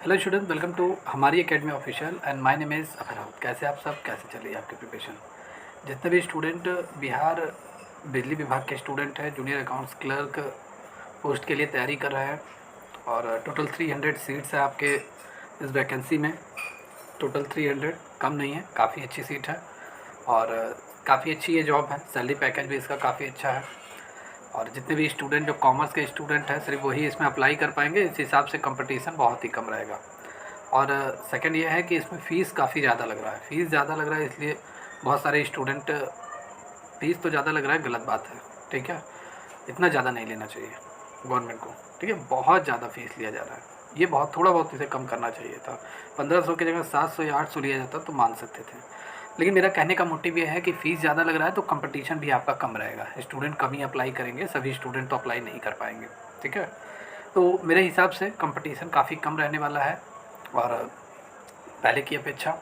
Hello student, welcome to हमारी academy official and my name is Abhinav. कैसे आप सब, कैसे चल रही है आपकी प्रिपरेशन? जितने भी स्टूडेंट बिहार बिजली विभाग के स्टूडेंट हैं, जूनियर अकाउंट्स क्लर्क पोस्ट के लिए तैयारी कर रहे हैं और टोटल 300 सीट्स है आपके इस वैकेंसी में। टोटल 300 कम नहीं है, काफ़ी अच्छी सीट है और काफ़ी अच्छी ये जॉब है। सैलरी पैकेज भी इसका काफ़ी अच्छा है और जितने भी स्टूडेंट जो कॉमर्स के स्टूडेंट हैं सिर्फ वही इसमें अप्लाई कर पाएंगे। इस हिसाब से कंपटीशन बहुत ही कम रहेगा। और सेकंड ये है कि इसमें फ़ीस काफ़ी ज़्यादा लग रहा है। फ़ीस ज़्यादा लग रहा है इसलिए बहुत सारे स्टूडेंट, फ़ीस तो ज़्यादा लग रहा है गलत बात है, ठीक है। इतना ज़्यादा नहीं लेना चाहिए गवर्नमेंट को, ठीक है। बहुत ज़्यादा फ़ीस लिया जा रहा है, ये बहुत थोड़ा बहुत इसे कम करना चाहिए था। 1500 की जगह 700 या 800 लिया जाता तो मान सकते थे। लेकिन मेरा कहने का मोटिव ये है कि फ़ीस ज़्यादा लग रहा है तो कंपटीशन भी आपका कम रहेगा। स्टूडेंट कम ही अप्लाई करेंगे, सभी स्टूडेंट तो अप्लाई नहीं कर पाएंगे, ठीक है। तो मेरे हिसाब से कंपटीशन काफ़ी कम रहने वाला है और पहले की अपेक्षा।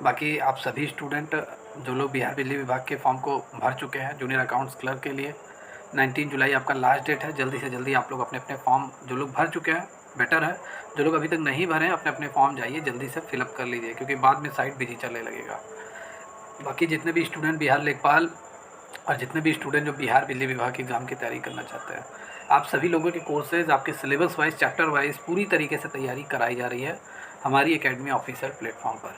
बाकी आप सभी स्टूडेंट जो लोग बिहार बिजली विभाग के फॉर्म को भर चुके हैं जूनियर अकाउंट्स क्लर्क के लिए, 19 जुलाई आपका लास्ट डेट है। जल्दी से जल्दी आप लोग अपने अपने फॉर्म, जो लोग भर चुके हैं बेटर है, जो लोग अभी तक नहीं भरे हैं अपने अपने फॉर्म जाइए जल्दी से फिलअप कर लीजिए, क्योंकि बाद में साइट बिजी चलने लगेगा। बाकी जितने भी स्टूडेंट बिहार लेखपाल और जितने भी स्टूडेंट जो बिहार बिजली विभाग के एग्ज़ाम की तैयारी करना चाहते हैं, आप सभी लोगों के कोर्सेज़ आपके सिलेबस वाइज, चैप्टर वाइज पूरी तरीके से तैयारी कराई जा रही है हमारी एकेडमी ऑफिशियल प्लेटफॉर्म पर।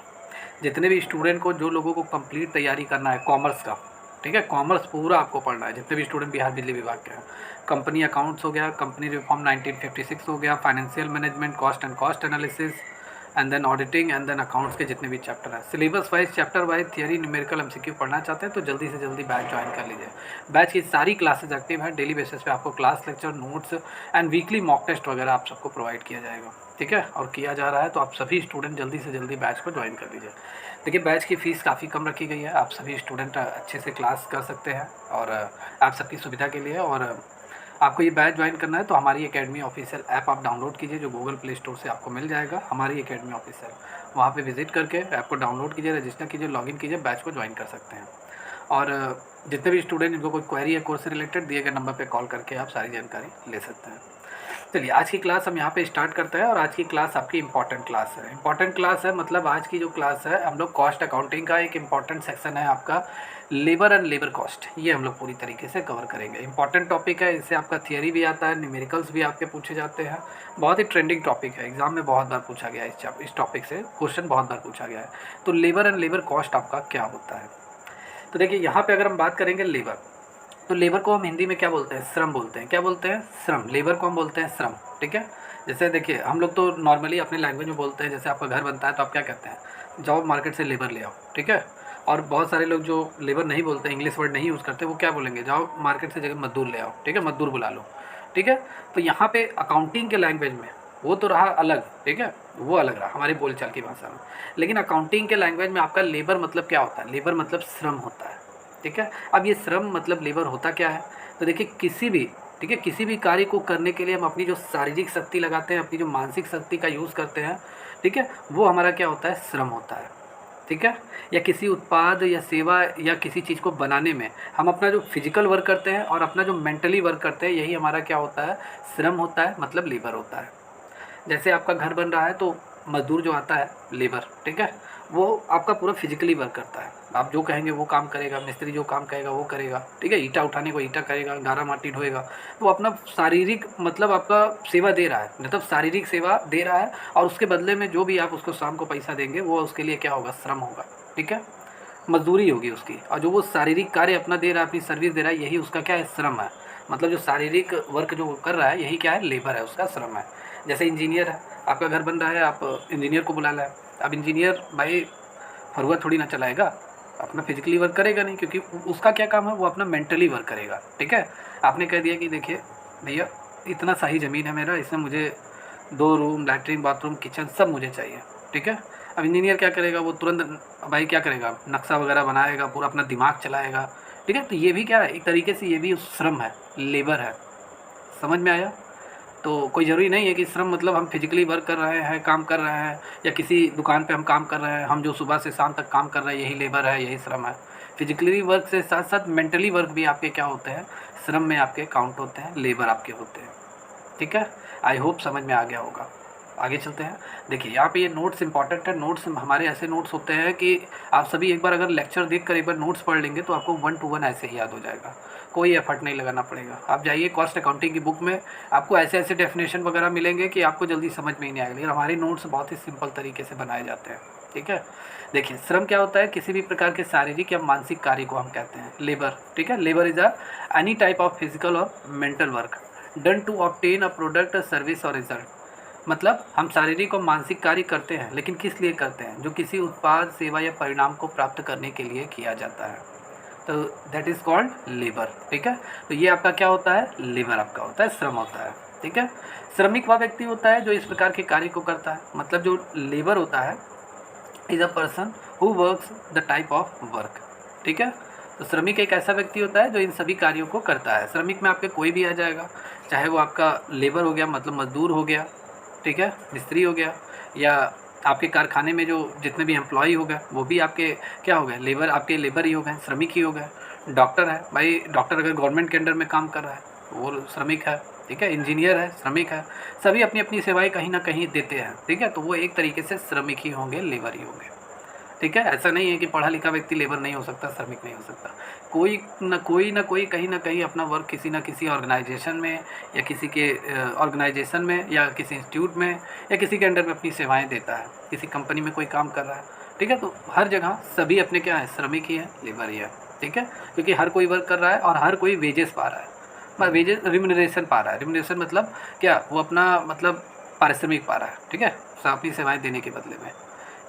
जितने भी स्टूडेंट को, जो लोगों को कंप्लीट तैयारी करना है कॉमर्स का, ठीक है, कॉमर्स पूरा आपको पढ़ना है। जितने भी स्टूडेंट बिहार बिजली विभाग के हैं, कंपनी अकाउंट्स हो गया, कंपनी रिफॉर्म 1956 हो गया, financial management, cost and cost analysis and then auditing and then accounts के जितने भी चैप्टर हैं, syllabus wise, chapter wise theory, numerical, MCQ पढ़ना चाहते हैं तो जल्दी से जल्दी बैच ज्वाइन कर लीजिए। बैच की सारी क्लासेज एक्टिव है, डेली बेसिस पे आपको class, lecture, notes and weekly mock test वगैरह आप सबको प्रोवाइड किया जाएगा, ठीक है, और किया जा रहा है। तो आप सभी स्टूडेंट जल्दी से जल्दी बैच को ज्वाइन कर लीजिए। देखिए, बैच की फ़ीस काफ़ी कम रखी गई है, आप सभी स्टूडेंट अच्छे से क्लास कर सकते हैं और आप सबकी सुविधा के लिए। और आपको ये बैच ज्वाइन करना है तो हमारी एकेडमी ऑफिशियल ऐप आप डाउनलोड कीजिए, जो गूगल प्ले स्टोर से आपको मिल जाएगा, हमारी एकेडमी ऑफिशियल। वहाँ पे विजिट करके ऐप को डाउनलोड कीजिए, रजिस्टर कीजिए, लॉगिन कीजिए, बैच को ज्वाइन कर सकते हैं। और जितने भी स्टूडेंट, जिनको कोई क्वेरी है कोर्स से रिलेटेड, दिए गए नंबर पे कॉल करके आप सारी जानकारी ले सकते हैं। चलिए, आज की क्लास हम यहाँ पे स्टार्ट करते हैं और आज की क्लास आपकी इंपॉर्टेंट क्लास है। इंपॉर्टेंट क्लास है मतलब आज की जो क्लास है, हम लोग कॉस्ट अकाउंटिंग का एक इंपॉर्टेंट सेक्शन है आपका, लेबर एंड लेबर कॉस्ट, ये हम लोग पूरी तरीके से कवर करेंगे। इंपॉर्टेंट टॉपिक है, इससे आपका थियरी भी आता है, न्यूमेरिकल्स भी आपके पूछे जाते हैं। बहुत ही ट्रेंडिंग टॉपिक है, एग्जाम में बहुत बार पूछा गया है, इस टॉपिक से क्वेश्चन बहुत बार पूछा गया है। तो लेबर एंड लेबर कॉस्ट आपका क्या होता है? तो देखिए, यहाँ पे अगर हम बात करेंगे लेबर, तो लेबर को हम हिंदी में क्या बोलते हैं? श्रम बोलते हैं। क्या बोलते हैं? श्रम। लेबर को हम बोलते हैं श्रम, ठीक है। जैसे देखिए, हम लोग तो नॉर्मली अपने लैंग्वेज में बोलते हैं, जैसे आपका घर बनता है तो आप क्या कहते हैं? जाओ मार्केट से लेबर ले आओ, ठीक है। और बहुत सारे लोग जो लेबर नहीं बोलते, इंग्लिश वर्ड नहीं यूज़ करते, वो क्या बोलेंगे? जाओ मार्केट से जगह मजदूर ले आओ, ठीक है, मजदूर बुला लो, ठीक है। तो यहाँ पे अकाउंटिंग के लैंग्वेज में वो तो रहा अलग, ठीक है, वो अलग रहा हमारी बोलचाल की भाषा में। लेकिन अकाउंटिंग के लैंग्वेज में आपका लेबर मतलब क्या होता है? लेबर मतलब श्रम होता है, ठीक है। अब ये श्रम मतलब लेबर होता क्या है? तो देखिए, किसी भी, ठीक है, किसी भी कार्य को करने के लिए हम अपनी जो शारीरिक शक्ति लगाते हैं, अपनी जो मानसिक शक्ति का यूज़ करते हैं, ठीक है, वो हमारा क्या होता है? श्रम होता है, ठीक है। या किसी उत्पाद या सेवा या किसी चीज़ को बनाने में हम अपना जो फिजिकल वर्क करते हैं और अपना जो मेंटली वर्क करते हैं, यही हमारा क्या होता है? श्रम होता है, मतलब लेबर होता है। जैसे आपका घर बन रहा है तो मज़दूर जो आता है, लेबर, ठीक है, वो आपका पूरा फिजिकली वर्क करता है। आप जो कहेंगे वो काम करेगा, मिस्त्री जो काम कहेगा वो करेगा, ठीक है। ईंटा उठाने को ईंटा करेगा, गारा माटी ढोएगा। वो अपना शारीरिक मतलब आपका सेवा दे रहा है, मतलब शारीरिक सेवा दे रहा है, और उसके बदले में जो भी आप उसको शाम को पैसा देंगे वो उसके लिए क्या होगा? श्रम होगा, ठीक है, मजदूरी होगी उसकी। और जो वो शारीरिक कार्य अपना दे रहा है, अपनी सर्विस दे रहा है, यही उसका क्या है? श्रम है। मतलब जो शारीरिक वर्क जो वो कर रहा है, यही क्या है? लेबर है, उसका श्रम है। जैसे इंजीनियर है, आपका घर बन रहा है, आप इंजीनियर को बुला लाए। अब इंजीनियर भाई फरुआ थोड़ी ना चलाएगा, अपना फिजिकली वर्क करेगा नहीं, क्योंकि उसका क्या काम है? वो अपना मेंटली वर्क करेगा, ठीक है। आपने कह दिया कि देखिए भैया, इतना सही ज़मीन है मेरा, इसमें मुझे 2 रूम, लैट्रिन, बाथरूम, किचन सब मुझे चाहिए, ठीक है। अब इंजीनियर क्या करेगा? वो तुरंत भाई क्या करेगा? नक्शा वगैरह बनाएगा, पूरा अपना दिमाग चलाएगा, ठीक है। तो ये भी क्या है? एक तरीके से ये भी श्रम है, लेबर है। समझ में आया? तो कोई ज़रूरी नहीं है कि श्रम मतलब हम फिजिकली वर्क कर रहे हैं, काम कर रहे हैं, या किसी दुकान पे हम काम कर रहे हैं, हम जो सुबह से शाम तक काम कर रहे हैं, यही लेबर है, यही श्रम है। फिजिकली वर्क से साथ साथ मेंटली वर्क भी आपके क्या होते हैं? श्रम में आपके काउंट होते हैं, लेबर आपके होते हैं, ठीक है। आई होप समझ में आ गया होगा। आगे चलते हैं। देखिए यहाँ पे ये नोट्स इंपॉर्टेंट है। नोट्स हमारे ऐसे नोट्स होते हैं कि आप सभी एक बार अगर लेक्चर देख कर एक बार नोट्स पढ़ लेंगे तो आपको 1 to 1 ऐसे ही याद हो जाएगा, कोई एफर्ट नहीं लगाना पड़ेगा। आप जाइए कॉस्ट अकाउंटिंग की बुक में, आपको ऐसे ऐसे डेफिनेशन वगैरह मिलेंगे कि आपको जल्दी समझ में ही नहीं आएगा, लेकिन हमारे नोट्स बहुत ही सिंपल तरीके से बनाए जाते हैं। ठीक है, देखिए श्रम क्या होता है, किसी भी प्रकार के शारीरिक या मानसिक कार्य को हम कहते हैं लेबर। ठीक है, labour is a any type of physical और mental work done to obtain a product, service और रिजल्ट। मतलब हम शारीरिक और मानसिक कार्य करते हैं, लेकिन किस लिए करते हैं, जो किसी उत्पाद, सेवा या परिणाम को प्राप्त करने के लिए किया जाता है, तो दैट इज़ कॉल्ड लेबर। ठीक है, तो ये आपका क्या होता है, लेबर आपका होता है, श्रम होता है। ठीक है, श्रमिक वह व्यक्ति होता है जो इस प्रकार के कार्य को करता है। मतलब जो लेबर होता है is a person who works the type of work. ठीक है, तो श्रमिक एक ऐसा व्यक्ति होता है जो इन सभी कार्यों को करता है। श्रमिक में आपके कोई भी आ जाएगा, चाहे वो आपका लेबर हो गया, मतलब मजदूर हो गया, ठीक है, मिस्त्री हो गया, या आपके कारखाने में जो जितने भी एम्प्लॉय हो गए वो भी आपके क्या हो गए, लेबर, आपके लेबर ही हो गए, श्रमिक ही हो गए। डॉक्टर है भाई, डॉक्टर अगर गवर्नमेंट के अंडर में काम कर रहा है वो श्रमिक है। ठीक है, इंजीनियर है, श्रमिक है। सभी अपनी अपनी सेवाएं कहीं ना कहीं देते हैं। ठीक है, तो वो एक तरीके से श्रमिक ही होंगे, लेबर ही होंगे। ठीक है, ऐसा नहीं है कि पढ़ा लिखा व्यक्ति लेबर नहीं हो सकता, श्रमिक नहीं हो सकता। कोई ना कोई कहीं ना कहीं अपना वर्क किसी ना किसी ऑर्गेनाइजेशन में, या किसी के ऑर्गेनाइजेशन में, या किसी इंस्टीट्यूट में, या किसी के अंडर में अपनी सेवाएं देता है। किसी कंपनी में कोई काम कर रहा है, ठीक है, तो हर जगह सभी अपने क्या है, श्रमिक ही है, लेबर ही है। ठीक है, क्योंकि हर कोई वर्क कर रहा है और हर कोई वेजेस पा रहा है, वेजेस रिम्यूनरेशन पा रहा है। रिम्यूनरेशन मतलब क्या, वो अपना मतलब पारिश्रमिक पा रहा है। ठीक है, अपनी सेवाएं देने के बदले में।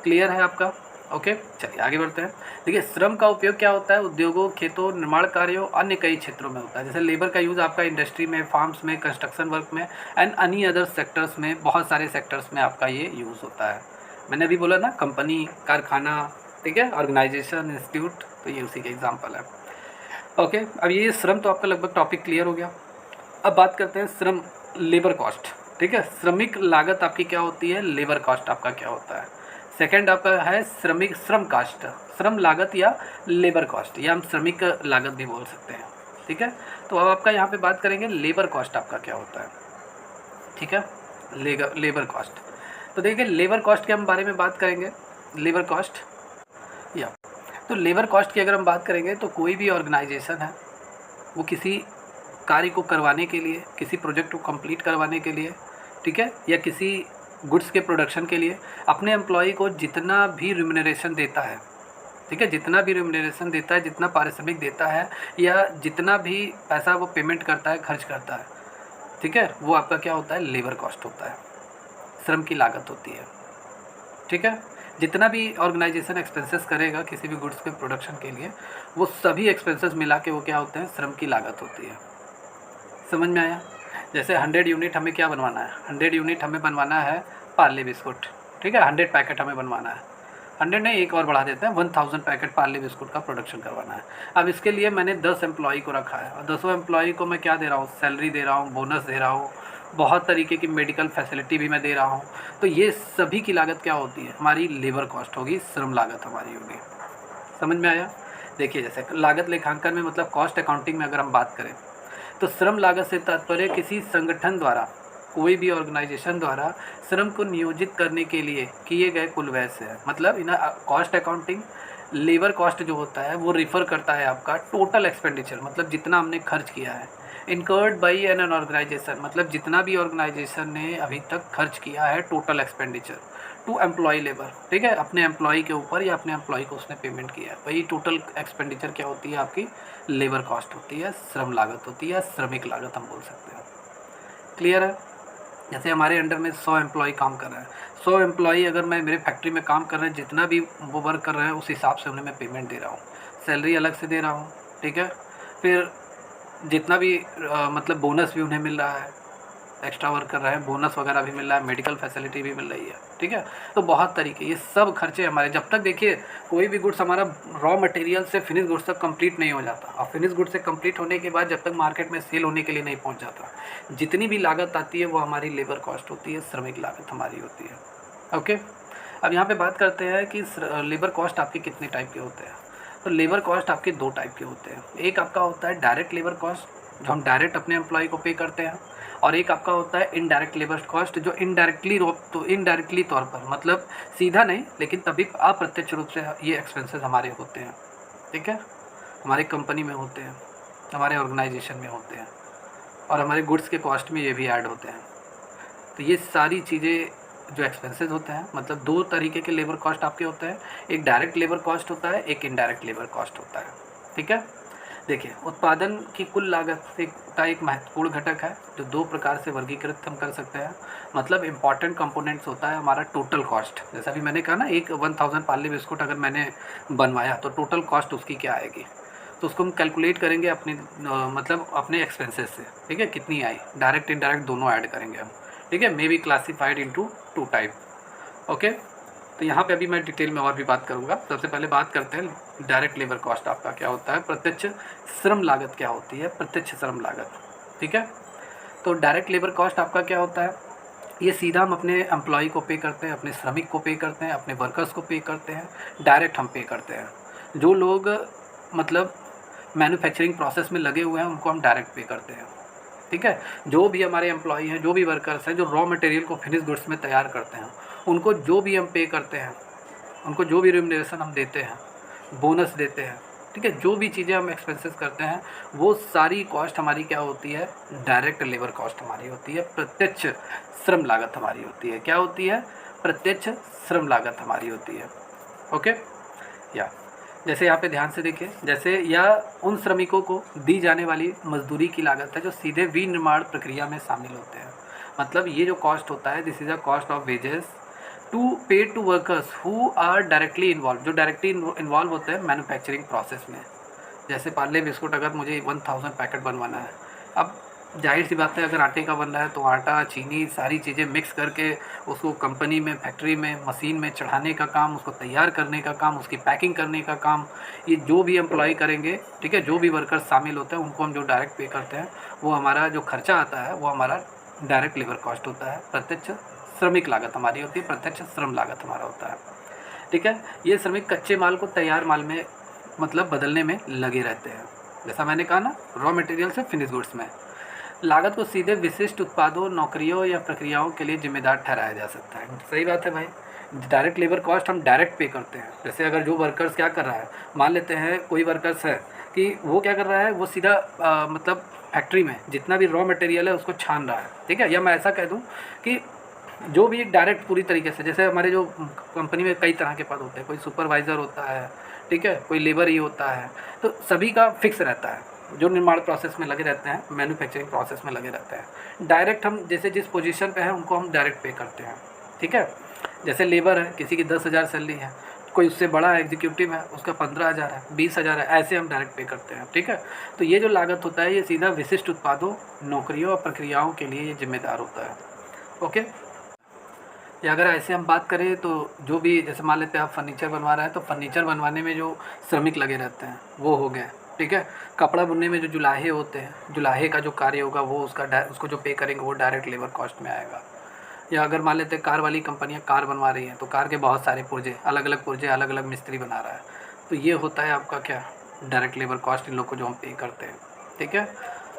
क्लियर है आपका? ओके, चलिए आगे बढ़ते हैं। देखिए श्रम का उपयोग क्या होता है, उद्योगों, खेतों, निर्माण कार्यों, अन्य कई क्षेत्रों में होता है। जैसे लेबर का यूज़ आपका इंडस्ट्री में, फार्म्स में, कंस्ट्रक्शन वर्क में एंड अन्य अदर सेक्टर्स में, बहुत सारे सेक्टर्स में आपका ये यूज़ होता है। मैंने अभी बोला ना, कंपनी, कारखाना, ठीक है, ऑर्गेनाइजेशन, इंस्टीट्यूट, तो ये उसी के एग्जाम्पल है। ओके, अब ये श्रम तो आपका लगभग टॉपिक क्लियर हो गया। अब बात करते हैं श्रम, लेबर कॉस्ट। ठीक है, श्रमिक लागत आपकी क्या होती है, लेबर कॉस्ट आपका क्या होता है। सेकंड आपका है श्रमिक, श्रम कास्ट, श्रम लागत या लेबर कॉस्ट, या हम श्रमिक लागत भी बोल सकते हैं। ठीक है, तो अब आपका यहाँ पे बात करेंगे लेबर कॉस्ट आपका क्या होता है। ठीक है, लेबर कॉस्ट। तो देखिए लेबर कॉस्ट के हम बारे में बात करेंगे। लेबर कॉस्ट, या तो लेबर कॉस्ट की अगर हम बात करेंगे तो कोई भी ऑर्गेनाइजेशन है, वो किसी कार्य को करवाने के लिए, किसी प्रोजेक्ट को कंप्लीट करवाने के लिए, ठीक है, या किसी गुड्स के प्रोडक्शन के लिए अपने एम्प्लॉय को जितना भी रिम्यूनरेशन देता है, ठीक है, जितना भी रिम्यूनरेशन देता है, जितना पारिश्रमिक देता है, या जितना भी पैसा वो पेमेंट करता है, खर्च करता है, ठीक है, वो आपका क्या होता है, लेबर कॉस्ट होता है, श्रम की लागत होती है। ठीक है, जितना भी ऑर्गेनाइजेशन एक्सपेंसेस करेगा किसी भी गुड्स के प्रोडक्शन के लिए, वो सभी एक्सपेंसेस मिला के वो क्या होते हैं, श्रम की लागत होती है। समझ में आया? जैसे 100 यूनिट हमें क्या बनवाना है, 100 यूनिट हमें बनवाना है पार्ले बिस्कुट। ठीक है, 100 पैकेट हमें बनवाना है, 100 नहीं, एक और बढ़ा देते हैं, 1000 पैकेट पार्ले बिस्कुट का प्रोडक्शन करवाना है। अब इसके लिए मैंने 10 एम्प्लॉय को रखा है, और 10 एम्प्लॉय को मैं क्या दे रहा हूँ, सैलरी दे रहा हूँ, बोनस दे रहा हूँ, बहुत तरीके की मेडिकल फैसिलिटी भी मैं दे रहा हूँ। तो ये सभी की लागत क्या होती है, हमारी लेबर कॉस्ट होगी, श्रम लागत हमारी होगी। समझ में आया? देखिए जैसे लागत लेखांकन में, मतलब कॉस्ट अकाउंटिंग में अगर हम बात करें, तो श्रम लागत से तात्पर्य किसी संगठन द्वारा, कोई भी ऑर्गेनाइजेशन द्वारा श्रम को नियोजित करने के लिए किए गए कुल व्यय से है। मतलब in cost accounting, labour cost जो होता है वो रिफ़र करता है आपका टोटल एक्सपेंडिचर, मतलब जितना हमने खर्च किया है, इनकर्ड बाई एन ऑर्गेनाइजेशन, मतलब जितना भी ऑर्गेनाइजेशन ने अभी तक खर्च किया है, total expenditure to employ labour. ठीक है, अपने एम्प्लॉय के ऊपर या अपने एम्प्लॉय को उसने पेमेंट किया है, वही टोटल एक्सपेंडिचर क्या होती है, आपकी लेबर कॉस्ट होती है, श्रम लागत होती है, श्रमिक लागत हम बोल सकते हैं। क्लियर है? जैसे हमारे अंडर में 100 एम्प्लॉय काम कर रहे हैं, 100 एम्प्लॉय अगर मैं मेरे फैक्ट्री में काम कर रहे हैं, जितना भी वो वर्क कर रहे हैं उस हिसाब से उन्हें मैं पेमेंट दे रहा हूँ, सैलरी अलग से दे रहा हूँ। ठीक है, फिर जितना भी मतलब बोनस भी उन्हें मिल रहा है, एक्स्ट्रा वर्क कर रहे हैं, बोनस वगैरह भी मिल रहा है, मेडिकल फैसिलिटी भी मिल रही है। ठीक है, तो बहुत तरीके, ये सब खर्चे हमारे, जब तक देखिए कोई भी गुड्स हमारा रॉ मटेरियल से फिनिश गुड्स तक कंप्लीट नहीं हो जाता, और फिनिश गुड्स से कंप्लीट होने के बाद जब तक मार्केट में सेल होने के लिए नहीं पहुंच जाता, जितनी भी लागत आती है वो हमारी लेबर कॉस्ट होती है, श्रमिक लागत हमारी होती है। ओके, अब यहाँ पर बात करते हैं कि लेबर कॉस्ट आपके कितने टाइप के होते हैं। तो लेबर कॉस्ट आपके 2 टाइप के होते हैं। एक आपका होता है डायरेक्ट लेबर कॉस्ट, जो हम डायरेक्ट अपने एम्प्लॉय को पे करते हैं, और एक आपका होता है इनडायरेक्ट लेबर कॉस्ट, जो इनडायरेक्टली तौर पर, मतलब सीधा नहीं लेकिन तभी अप्रत्यक्ष रूप से ये एक्सपेंसेस हमारे होते हैं, ठीक है, हमारी कंपनी में होते हैं, हमारे ऑर्गेनाइजेशन में होते हैं, और हमारे गुड्स के कॉस्ट में ये भी ऐड होते हैं। तो ये सारी चीज़ें जो एक्सपेंसेस होते हैं, मतलब दो तरीके के लेबर कॉस्ट आपके होते हैं, एक डायरेक्ट लेबर कॉस्ट होता है, एक इनडायरेक्ट लेबर कॉस्ट होता है, ठीक है। देखिए, उत्पादन की कुल लागत का एक महत्वपूर्ण घटक है जो दो प्रकार से वर्गीकृत हम कर सकते हैं। मतलब इम्पॉर्टेंट कंपोनेंट्स होता है हमारा टोटल कॉस्ट, जैसा भी मैंने कहा ना, एक 1000 पार्ले बिस्कुट अगर मैंने बनवाया तो टोटल कॉस्ट उसकी क्या आएगी, तो उसको हम कैलकुलेट करेंगे अपनी मतलब अपने एक्सपेंसेस से, ठीक है, कितनी आई, डायरेक्ट इनडायरेक्ट दोनों ऐड करेंगे हम, ठीक है। May be classified into 2 type, okay. तो यहाँ पे अभी मैं डिटेल में और भी बात करूँगा। सबसे पहले बात करते हैं डायरेक्ट लेबर कॉस्ट आपका क्या होता है, प्रत्यक्ष श्रम लागत क्या होती है, प्रत्यक्ष श्रम लागत, ठीक है। तो डायरेक्ट लेबर कॉस्ट आपका क्या होता है, ये सीधा हम अपने एम्प्लॉय को पे करते हैं, अपने श्रमिक को पे करते हैं, अपने वर्कर्स को पे करते हैं, डायरेक्ट हम पे करते हैं। जो लोग मतलब मैन्युफैक्चरिंग प्रोसेस में लगे हुए हैं उनको हम डायरेक्ट पे करते हैं, ठीक है। जो भी हमारे एम्प्लॉय हैं, जो भी वर्कर्स हैं, जो रॉ मटेरियल को फिनिश गुड्स में तैयार करते हैं, उनको जो भी हम पे करते हैं, उनको जो भी रिम्यूनरेशन हम देते हैं, बोनस देते हैं, ठीक है, जो भी चीज़ें हम एक्सपेंसेस करते हैं, वो सारी कॉस्ट हमारी क्या होती है, डायरेक्ट लेबर कॉस्ट हमारी होती है, प्रत्यक्ष श्रम लागत हमारी होती है। क्या होती है, प्रत्यक्ष श्रम लागत हमारी होती है, ओके। या जैसे यहाँ पे ध्यान से देखिए, जैसे यह उन श्रमिकों को दी जाने वाली मजदूरी की लागत है जो सीधे विनिर्माण प्रक्रिया में शामिल होते हैं। मतलब ये जो कॉस्ट होता है, this is a cost of wages to paid to workers who are directly involve, जो डायरेक्टली इन्वॉल्व होते हैं मैन्युफैक्चरिंग प्रोसेस में। जैसे पार्ले बिस्कुट अगर मुझे 1000 पैकेट बनवाना है, अब जाहिर सी बात है अगर आटे का बन रहा है तो आटा, चीनी, सारी चीज़ें मिक्स करके उसको कंपनी में, फैक्ट्री में, मशीन में चढ़ाने का काम, उसको तैयार करने का काम, उसकी पैकिंग करने का काम, ये जो भी एम्प्लॉय करेंगे, ठीक है, जो भी वर्कर्स शामिल होते हैं उनको हम जो डायरेक्ट पे करते हैं, वो हमारा जो खर्चा आता है वो हमारा डायरेक्ट लेबर कॉस्ट होता है, प्रत्यक्ष श्रमिक लागत हमारी होती है, प्रत्यक्ष श्रम लागत हमारा होता है, ठीक है। ये श्रमिक कच्चे माल को तैयार माल में मतलब बदलने में लगे रहते हैं, जैसा मैंने कहा ना, रॉ मटेरियल से फिनिश गुड्स में। लागत को सीधे विशिष्ट उत्पादों, नौकरियों या प्रक्रियाओं के लिए जिम्मेदार ठहराया जा सकता है। सही बात है भाई, डायरेक्ट लेबर कॉस्ट हम डायरेक्ट पे करते हैं। जैसे अगर जो वर्कर्स क्या कर रहा है, मान लेते हैं कोई वर्कर्स है कि वो क्या कर रहा है, वो सीधा मतलब फैक्ट्री में जितना भी रॉ मटेरियल है उसको छान रहा है, ठीक है। या मैं ऐसा कह दूँ कि जो भी डायरेक्ट पूरी तरीके से, जैसे हमारे जो कंपनी में कई तरह के पद होते हैं, कोई सुपरवाइज़र होता है, ठीक है, कोई लेबर ही होता है, तो सभी का फिक्स रहता है, जो निर्माण प्रोसेस में लगे रहते हैं, मैन्युफैक्चरिंग प्रोसेस में लगे रहते हैं। डायरेक्ट हम जैसे जिस पोजीशन पे है उनको हम डायरेक्ट पे करते हैं, ठीक है। जैसे लेबर है, किसी की 10,000 सैलरी है, कोई उससे बड़ा एग्जीक्यूटिव है, उसका 15,000 है, 20,000 है, ऐसे हम डायरेक्ट पे करते हैं, ठीक है। तो ये जो लागत होता है ये सीधा विशिष्ट उत्पादों, नौकरियों और प्रक्रियाओं के लिए ये जिम्मेदार होता है, ओके। या अगर ऐसे हम बात करें तो जो भी, जैसे मान लेते हैं आप फर्नीचर बनवा रहे हैं, तो फर्नीचर बनवाने में जो श्रमिक लगे रहते हैं वो हो गए, ठीक है। कपड़ा बुनने में जो जुलाहे होते हैं, जुलाहे का जो कार्य होगा वो उसको जो पे करेंगे वो डायरेक्ट लेबर कॉस्ट में आएगा। या अगर मान लेते हैं कार वाली कंपनियां कार बनवा रही हैं, तो कार के बहुत सारे पुर्जे, अलग अलग मिस्त्री बना रहा है, तो ये होता है आपका क्या, डायरेक्ट लेबर कॉस्ट, इन लोग को जो हम पे करते हैं, ठीक है।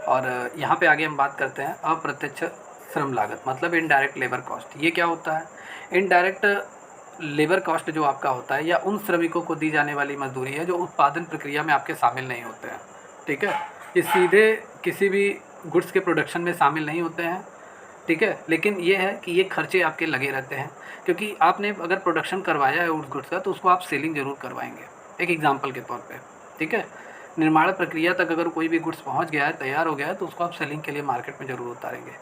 और यहाँ पे आगे हम बात करते हैं अप्रत्यक्ष श्रम लागत, मतलब इनडायरेक्ट लेबर कॉस्ट। ये क्या होता है, इनडायरेक्ट लेबर कॉस्ट जो आपका होता है, या उन श्रमिकों को दी जाने वाली मजदूरी है जो उत्पादन प्रक्रिया में आपके शामिल नहीं होते हैं, ठीक है। ये सीधे किसी भी गुड्स के प्रोडक्शन में शामिल नहीं होते हैं, ठीक है, लेकिन ये है कि ये खर्चे आपके लगे रहते हैं, क्योंकि आपने अगर प्रोडक्शन करवाया है उस गुड्स का तो उसको आप सेलिंग ज़रूर करवाएंगे, एक एग्जांपल के तौर पे, ठीक है। निर्माण प्रक्रिया तक अगर कोई भी गुड्स पहुंच गया है, तैयार हो गया है, तो उसको आप सेलिंग के लिए मार्केट में ज़रूर उतारेंगे,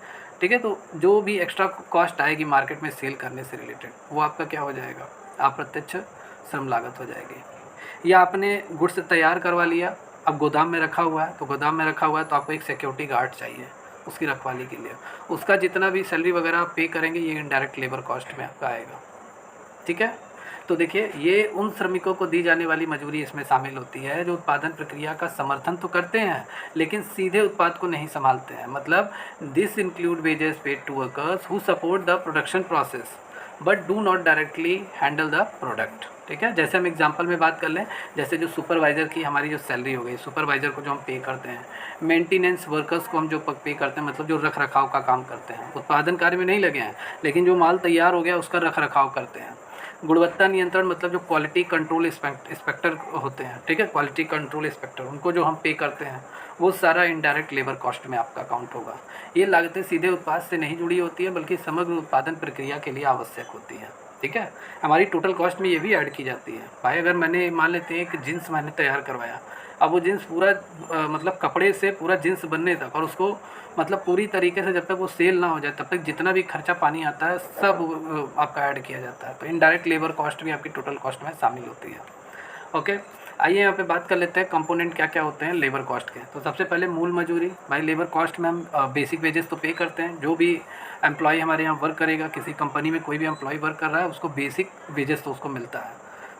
ठीक है। तो जो भी एक्स्ट्रा कॉस्ट आएगी मार्केट में सेल करने से रिलेटेड, वो आपका क्या हो जाएगा, अप्रत्यक्ष श्रम लागत हो जाएगी। या आपने गुड्स तैयार करवा लिया, अब गोदाम में रखा हुआ है, तो गोदाम में रखा हुआ है तो आपको एक सिक्योरिटी गार्ड चाहिए उसकी रखवाली के लिए, उसका जितना भी सैलरी वगैरह आप पे करेंगे ये इनडायरेक्ट लेबर कॉस्ट में आपका आएगा, ठीक है। तो देखिए, ये उन श्रमिकों को दी जाने वाली मजदूरी इसमें शामिल होती है जो उत्पादन प्रक्रिया का समर्थन तो करते हैं लेकिन सीधे उत्पाद को नहीं संभालते हैं। मतलब this include wages paid to workers who support the production process, but do not directly handle the product. ठीक है, जैसे हम एग्जांपल में बात कर लें, जैसे जो सुपरवाइज़र की हमारी जो सैलरी हो गई, सुपरवाइज़र को जो हम पे करते हैं, मेंटेनेंस वर्कर्स को हम जो पे करते हैं, मतलब जो रख रखाव का काम करते हैं, उत्पादन कार्य में नहीं लगे हैं लेकिन जो माल तैयार हो गया उसका रख रखाव करते हैं। गुणवत्ता नियंत्रण मतलब जो क्वालिटी कंट्रोल इंस्पेक्टर होते हैं, ठीक है, क्वालिटी कंट्रोल इंस्पेक्टर, उनको जो हम पे करते हैं वो सारा इनडायरेक्ट लेबर कॉस्ट में आपका काउंट होगा। ये लागतें सीधे उत्पाद से नहीं जुड़ी होती है बल्कि समग्र उत्पादन प्रक्रिया के लिए आवश्यक होती है। ठीक है, हमारी टोटल कॉस्ट में ये भी ऐड की जाती है। भाई अगर मैंने मान लेते हैं एक जीन्स मैंने तैयार करवाया, अब वो जीन्स पूरा मतलब कपड़े से पूरा जीन्स बनने तक और उसको मतलब पूरी तरीके से जब तक वो सेल ना हो जाए तब तक जितना भी खर्चा पानी आता है सब आपका ऐड किया जाता है। तो इनडायरेक्ट लेबर कॉस्ट भी आपकी टोटल कॉस्ट में शामिल होती है। ओके, आइए यहाँ पे बात कर लेते हैं कंपोनेंट क्या क्या होते हैं लेबर कॉस्ट के। तो सबसे पहले मूल मजदूरी। भाई लेबर कॉस्ट में हम बेसिक वेजेस तो पे करते हैं, जो भी एम्प्लॉय हमारे यहाँ वर्क करेगा, किसी कंपनी में कोई भी एम्प्लॉय वर्क कर रहा है उसको बेसिक वेजेस तो उसको मिलता है।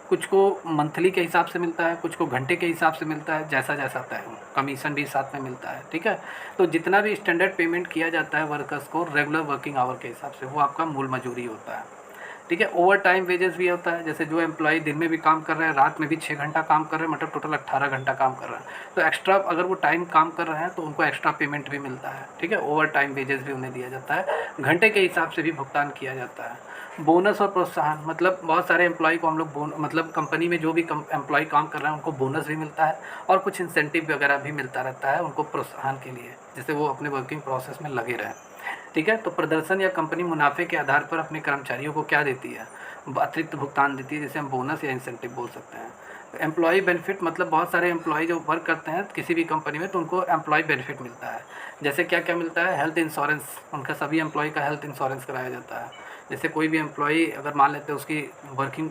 कुछ को मंथली के हिसाब से मिलता है, कुछ को घंटे के हिसाब से मिलता है, जैसा जैसा तय हो। कमीशन भी साथ में मिलता है। ठीक है, तो जितना भी स्टैंडर्ड पेमेंट किया जाता है वर्कर्स को रेगुलर वर्किंग आवर के हिसाब से, वो आपका मूल मजदूरी होता है। ठीक है, ओवर टाइम वेजेस भी होता है, जैसे जो एम्प्लॉय दिन में भी काम कर रहे हैं, रात में भी 6 घंटा काम कर रहे हैं, मतलब टोटल 18 घंटा काम कर रहे हैं, तो एक्स्ट्रा अगर वो टाइम काम कर रहे हैं तो उनको एक्स्ट्रा पेमेंट भी मिलता है। ठीक है, ओवर टाइम वेजेस भी उन्हें दिया जाता है, घंटे के हिसाब से भी भुगतान किया जाता है। बोनस और प्रोत्साहन मतलब बहुत सारे एम्प्लॉय को हम लोग मतलब कंपनी में जो भी एम्प्लॉय काम कर रहे हैं उनको बोनस भी मिलता है और कुछ इंसेंटिव वगैरह भी मिलता रहता है उनको प्रोत्साहन के लिए, जिससे वो अपने वर्किंग प्रोसेस में लगे रहें। ठीक है, तो प्रदर्शन या कंपनी मुनाफे के आधार पर अपने कर्मचारियों को क्या देती है, अतिरिक्त भुगतान देती है, जिसे हम बोनस या इंसेंटिव बोल सकते हैं। एम्प्लॉय बेनिफिट मतलब बहुत सारे एम्प्लॉय जो वर्क करते हैं किसी भी कंपनी में तो उनको एम्प्लॉय बेनिफिट मिलता है। जैसे क्या क्या मिलता है, हेल्थ इंश्योरेंस, उनका सभी एम्प्लॉय का हेल्थ इंश्योरेंस कराया जाता है। जैसे कोई भी एम्प्लॉय अगर मान लेते हैं उसकी वर्किंग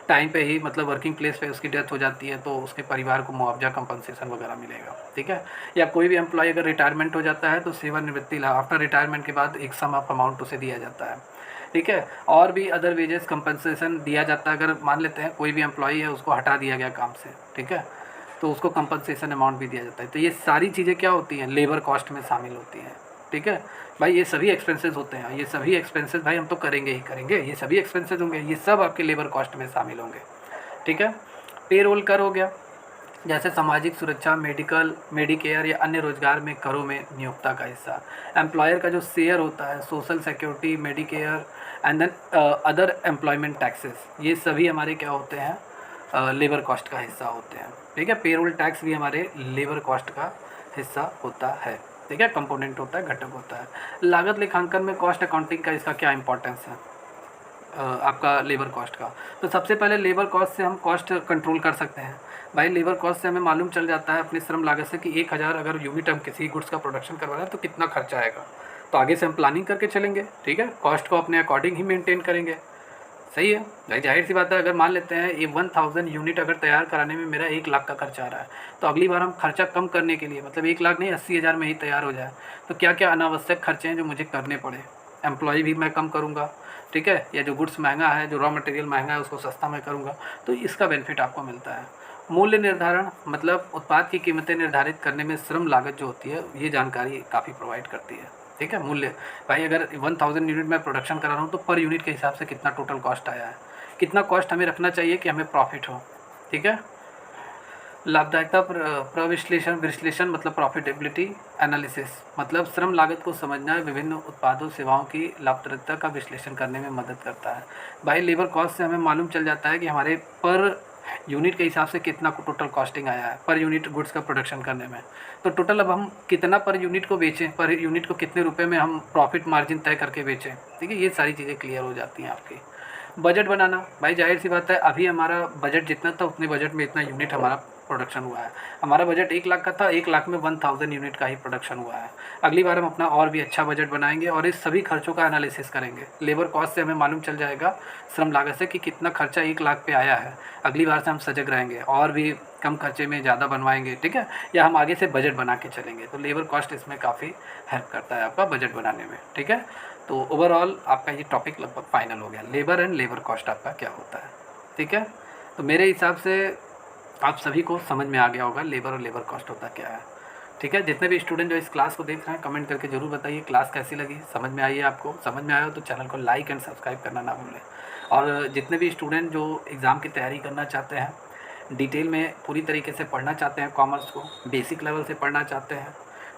टाइम पे ही मतलब वर्किंग प्लेस पे उसकी डेथ हो जाती है तो उसके परिवार को मुआवजा कंपनसेशन वगैरह मिलेगा। ठीक है, या कोई भी एम्प्लॉय अगर रिटायरमेंट हो जाता है तो सेवानिवृत्ति लाभ आफ्टर रिटायरमेंट के बाद एक सम ऑफ अमाउंट उसे दिया जाता है। ठीक है, और भी अदर वेजेस कंपनसेशन दिया जाता है। अगर मान लेते हैं कोई भी एम्प्लॉय है उसको हटा दिया गया काम से, ठीक है, तो उसको कंपनसेशन अमाउंट भी दिया जाता है। तो ये सारी चीज़ें क्या होती हैं, लेबर कॉस्ट में शामिल होती हैं। ठीक है भाई, ये सभी एक्सपेंसेस होते हैं, ये सभी एक्सपेंसेस भाई हम तो करेंगे ही करेंगे, ये सभी एक्सपेंसेस होंगे, ये सब आपके लेबर कॉस्ट में शामिल होंगे। ठीक है, पेरोल कर हो गया, जैसे सामाजिक सुरक्षा, मेडिकेयर या अन्य रोजगार में करों में नियोक्ता का हिस्सा। एम्प्लॉयर का जो शेयर होता है, social security, medicare and then other employment taxes, ये सभी हमारे क्या होते हैं, लेबर कॉस्ट का हिस्सा होते हैं। ठीक है, पेरोल टैक्स भी हमारे लेबर कॉस्ट का हिस्सा होता है। ठीक है, कंपोनेंट होता है, घटक होता है। लागत लेखांकन में कॉस्ट अकाउंटिंग का इसका क्या इंपॉर्टेंस है आपका लेबर कॉस्ट का। तो सबसे पहले लेबर कॉस्ट से हम कॉस्ट कंट्रोल कर सकते हैं। भाई लेबर कॉस्ट से हमें मालूम चल जाता है अपनी श्रम लागत से कि 1000 अगर यूनिट हम किसी गुड्स का प्रोडक्शन करवा रहे हैं तो कितना खर्चा आएगा। तो आगे से हम प्लानिंग करके चलेंगे। ठीक है, कॉस्ट को अपने अकॉर्डिंग ही मेंटेन करेंगे। सही है भाई, जाहिर सी बात है, अगर मान लेते हैं ये 1000 यूनिट अगर तैयार कराने में मेरा 1 लाख का खर्चा आ रहा है तो अगली बार हम खर्चा कम करने के लिए मतलब 1 लाख नहीं 80,000 में ही तैयार हो जाए तो क्या क्या अनावश्यक खर्चे हैं जो मुझे करने पड़े। एम्प्लॉय भी मैं कम करूँगा, ठीक है, या जो गुड्स महंगा है, जो रॉ मटेरियल महंगा है उसको सस्ता मैं करूँगा, तो इसका बेनिफिट आपको मिलता है। मूल्य निर्धारण मतलब उत्पाद की कीमतें निर्धारित करने में श्रम लागत जो होती है ये जानकारी काफ़ी प्रोवाइड करती है। ठीक है, मूल्य भाई अगर 1000 यूनिट मैं प्रोडक्शन करा रहा हूँ तो पर यूनिट के हिसाब से कितना टोटल कॉस्ट आया है, कितना कॉस्ट हमें रखना चाहिए कि हमें प्रॉफिट हो। ठीक है, लाभदायकता विश्लेषण मतलब प्रॉफिटेबिलिटी एनालिसिस मतलब श्रम लागत को समझना विभिन्न उत्पादों सेवाओं की लाभप्रदता का विश्लेषण करने में मदद करता है। भाई लेबर कॉस्ट से हमें मालूम चल जाता है कि हमारे पर यूनिट के हिसाब से कितना टोटल कॉस्टिंग आया है पर यूनिट गुड्स का प्रोडक्शन करने में। तो टोटल अब हम कितना पर यूनिट को बेचें, पर यूनिट को कितने रुपए में हम प्रॉफिट मार्जिन तय करके बेचें। ठीक है, ये सारी चीज़ें क्लियर हो जाती हैं आपकी। बजट बनाना, भाई जाहिर सी बात है अभी हमारा बजट जितना था उतने बजट में इतना यूनिट हमारा प्रोडक्शन हुआ है। हमारा बजट 1 लाख का था, 1 लाख में 1000 यूनिट का ही प्रोडक्शन हुआ है। अगली बार हम अपना और भी अच्छा बजट बनाएंगे और इस सभी खर्चों का एनालिसिस करेंगे। लेबर कॉस्ट से हमें मालूम चल जाएगा श्रम लागत से कि कितना खर्चा 1 लाख पे आया है। अगली बार से हम सजग रहेंगे और भी कम खर्चे में ज़्यादा बनवाएंगे। ठीक है, या हम आगे से बजट बना के चलेंगे। तो लेबर कॉस्ट इसमें काफ़ी हेल्प करता है आपका बजट बनाने में। ठीक है, तो ओवरऑल आपका ये टॉपिक लगभग फाइनल हो गया, लेबर एंड लेबर कॉस्ट आपका क्या होता है। ठीक है, तो मेरे हिसाब से आप सभी को समझ में आ गया होगा लेबर और लेबर कॉस्ट होता क्या है। ठीक है, जितने भी स्टूडेंट जो इस क्लास को देख रहे हैं कमेंट करके जरूर बताइए क्लास कैसी लगी, समझ में आई है आपको। समझ में आया हो तो चैनल को लाइक एंड सब्सक्राइब करना ना भूलें। और जितने भी स्टूडेंट जो एग्ज़ाम की तैयारी करना चाहते हैं, डिटेल में पूरी तरीके से पढ़ना चाहते हैं, कॉमर्स को बेसिक लेवल से पढ़ना चाहते हैं,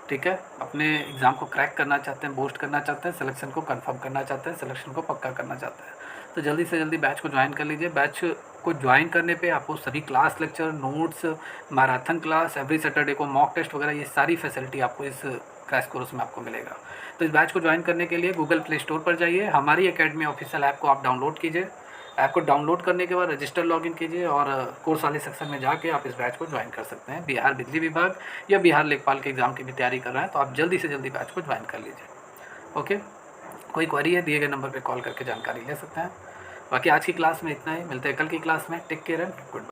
ठीक है, अपने एग्ज़ाम को क्रैक करना चाहते हैं, बूस्ट करना चाहते हैं, सिलेक्शन को कंफर्म करना चाहते हैं, सिलेक्शन को पक्का करना चाहते हैं, तो जल्दी से जल्दी बैच को ज्वाइन कर लीजिए। बैच को ज्वाइन करने पे आपको सभी class, lecture, notes, marathon class, every Saturday को मॉक टेस्ट वगैरह, ये सारी फैसिलिटी आपको इस क्रैश कोर्स में आपको मिलेगा। तो इस बैच को ज्वाइन करने के लिए गूगल प्ले स्टोर पर जाइए, हमारी एकेडमी ऑफिशियल ऐप को आप डाउनलोड कीजिए। ऐप को डाउनलोड करने के बाद रजिस्टर लॉगिन कीजिए और कोर्स वाले सेक्शन में जाके आप इस बैच को ज्वाइन कर सकते हैं। बिहार बिजली विभाग या बिहार लेखपाल के एग्ज़ाम की भी तैयारी कर रहे हैं तो आप जल्दी से जल्दी बैच को ज्वाइन कर लीजिए। ओके, कोई क्वेरी है दिए गए नंबर पर कॉल करके जानकारी ले सकते हैं। बाकी आज की क्लास में इतना ही, मिलते हैं कल की क्लास में। Take care and good bye.